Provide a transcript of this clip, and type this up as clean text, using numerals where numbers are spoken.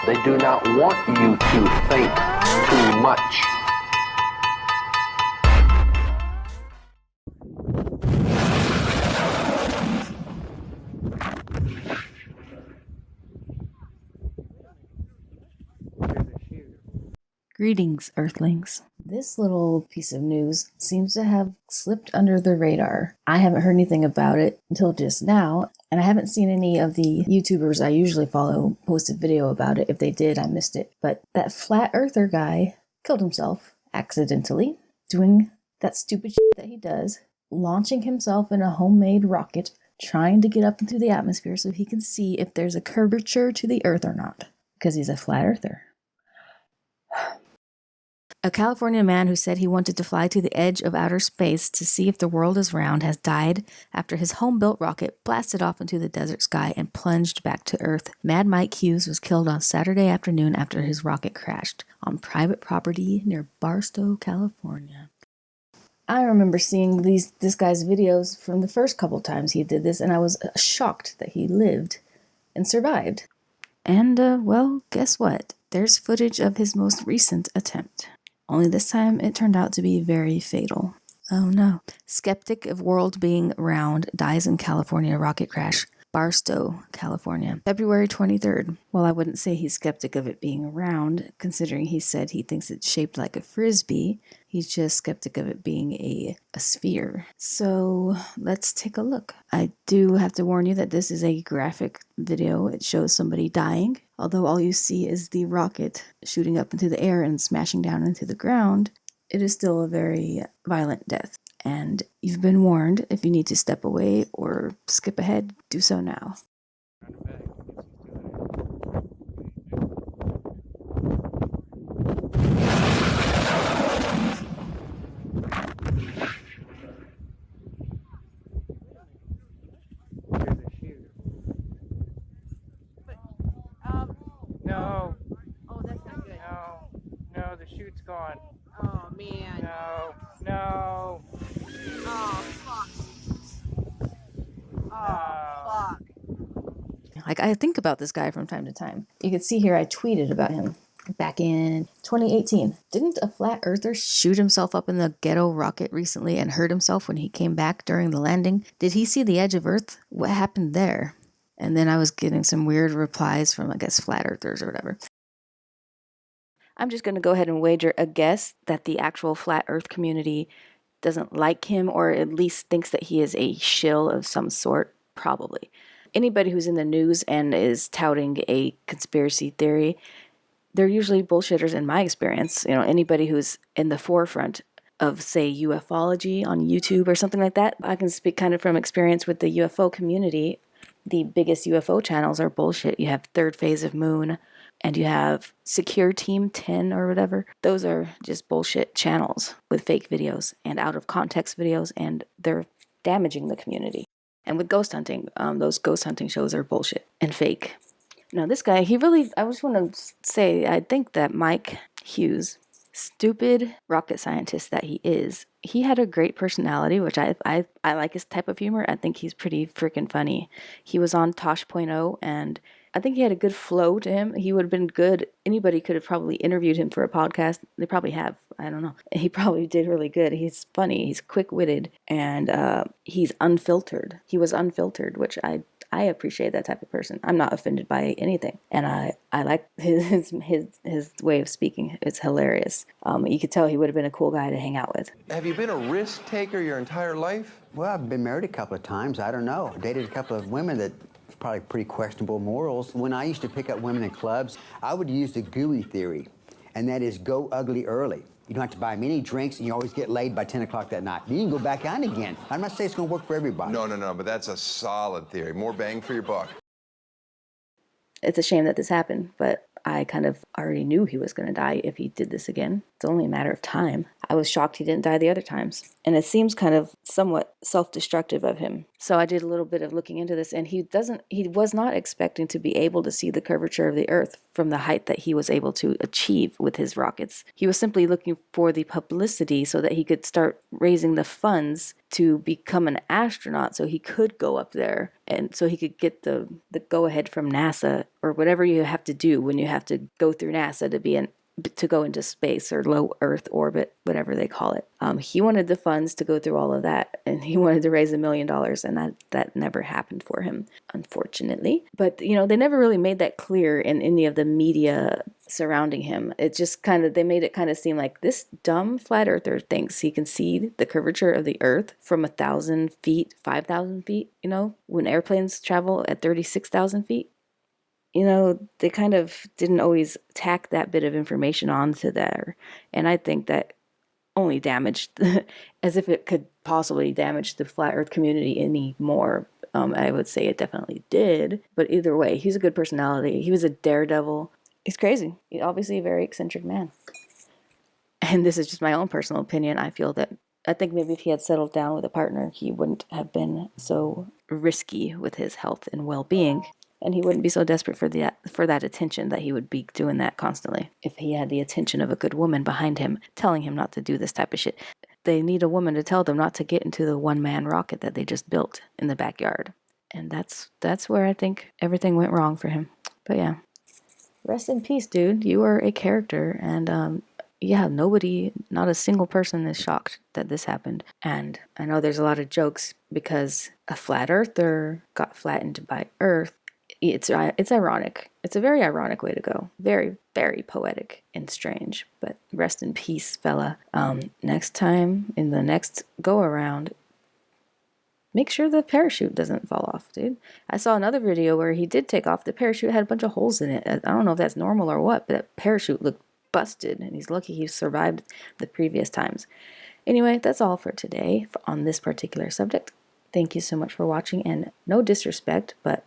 They do not want you to think too much. Greetings, Earthlings. This little piece of news seems to have slipped under the radar. I haven't heard anything about it until just now, and I haven't seen any of the YouTubers I usually follow post a video about it. If they did, I missed it. But that flat earther guy killed himself accidentally, doing that stupid shit that he does, launching himself in a homemade rocket, trying to get up into the atmosphere so he can see if there's a curvature to the earth or not, because he's a flat earther. A California man who said he wanted to fly to the edge of outer space to see if the world is round has died after his home-built rocket blasted off into the desert sky and plunged back to Earth. Mad Mike Hughes was killed on Saturday afternoon after his rocket crashed on private property near Barstow, California. I remember seeing this guy's videos from the first couple times he did this, and I was shocked that he lived and survived. And, well, guess what? There's footage of his most recent attempt. Only this time it turned out to be very fatal. Oh no. Skeptic of world being round dies in California rocket crash. Barstow, California. February 23rd. Well, I wouldn't say he's skeptic of it being round, considering he said he thinks it's shaped like a frisbee. He's just skeptic of it being a sphere. So let's take a look. I do have to warn you that this is a graphic video. It shows somebody dying. Although all you see is the rocket shooting up into the air and smashing down into the ground, it is still a very violent death. And you've been warned. If you need to step away or skip ahead, do so now. No. Oh, that's not good. No, the chute's gone. Oh, man. No. Oh, fuck. Oh, fuck. Like, I think about this guy from time to time. You can see here I tweeted about him back in 2018. Didn't a flat earther shoot himself up in the ghetto rocket recently and hurt himself when he came back during the landing? Did he see the edge of Earth? What happened there? And then I was getting some weird replies from, I guess, flat earthers or whatever. I'm just going to go ahead and wager a guess that the actual flat earth community doesn't like him, or at least thinks that he is a shill of some sort, probably. Anybody who's in the news and is touting a conspiracy theory, they're usually bullshitters in my experience. You know, anybody who's in the forefront of, say, ufology on YouTube or something like that. I can speak kind of from experience with the UFO community. The biggest UFO channels are bullshit. You have Third Phase of Moon, and you have Secure Team 10 or whatever. Those are just bullshit channels with fake videos and out of context videos, and they're damaging the community. And with ghost hunting, those ghost hunting shows are bullshit and fake. Now this guy, I just want to say, I think that Mike Hughes, stupid rocket scientist that he is, he had a great personality, which I like his type of humor. I think he's pretty freaking funny. He was on Tosh.0, and I think he had a good flow to him. He would have been good. Anybody could have probably interviewed him for a podcast. They probably have. I don't know. He probably did really good. He's funny. He's quick-witted, and he's unfiltered. He was unfiltered, which I appreciate that type of person. I'm not offended by anything, and I like his way of speaking. It's hilarious. You could tell he would have been a cool guy to hang out with. Have you been a risk taker your entire life? Well, I've been married a couple of times. I don't know. Dated a couple of women that probably pretty questionable morals. When I used to pick up women in clubs, I would use the GUI theory, and that is go ugly early. You don't have to buy them any drinks, and you always get laid by 10 o'clock that night. Then you can go back on again. I'm not saying it's going to work for everybody. No, but that's a solid theory. More bang for your buck. It's a shame that this happened, but I kind of already knew he was going to die if he did this again. It's only a matter of time. I was shocked he didn't die the other times. And it seems kind of somewhat self-destructive of him. So I did a little bit of looking into this, and he was not expecting to be able to see the curvature of the Earth from the height that he was able to achieve with his rockets. He was simply looking for the publicity so that he could start raising the funds to become an astronaut so he could go up there and so he could get the go-ahead from NASA or whatever you have to do when you have to go through NASA to go into space or low Earth orbit, whatever they call it. He wanted the funds to go through all of that, and he wanted to raise $1 million, and that never happened for him, unfortunately. But, they never really made that clear in any of the media surrounding him. It just they made it kind of seem like this dumb flat earther thinks he can see the curvature of the Earth from 1,000 feet, 5,000 feet, when airplanes travel at 36,000 feet. They kind of didn't always tack that bit of information onto there. And I think that only damaged, as if it could possibly damage the flat earth community any more. I would say it definitely did. But either way, he's a good personality. He was a daredevil. He's crazy. He's obviously a very eccentric man. And this is just my own personal opinion. I think maybe if he had settled down with a partner, he wouldn't have been so risky with his health and well-being. And he wouldn't be so desperate for that attention that he would be doing that constantly. If he had the attention of a good woman behind him, telling him not to do this type of shit. They need a woman to tell them not to get into the one-man rocket that they just built in the backyard. And that's where I think everything went wrong for him. But yeah. Rest in peace, dude. You are a character. And not a single person is shocked that this happened. And I know there's a lot of jokes because a flat earther got flattened by Earth. It's ironic. It's a very ironic way to go. Very, very poetic and strange. But rest in peace, fella. Next time, in the next go-around, make sure the parachute doesn't fall off, dude. I saw another video where he did take off. The parachute had a bunch of holes in it. I don't know if that's normal or what, but that parachute looked busted, and he's lucky he survived the previous times. Anyway, that's all for today on this particular subject. Thank you so much for watching, and no disrespect, but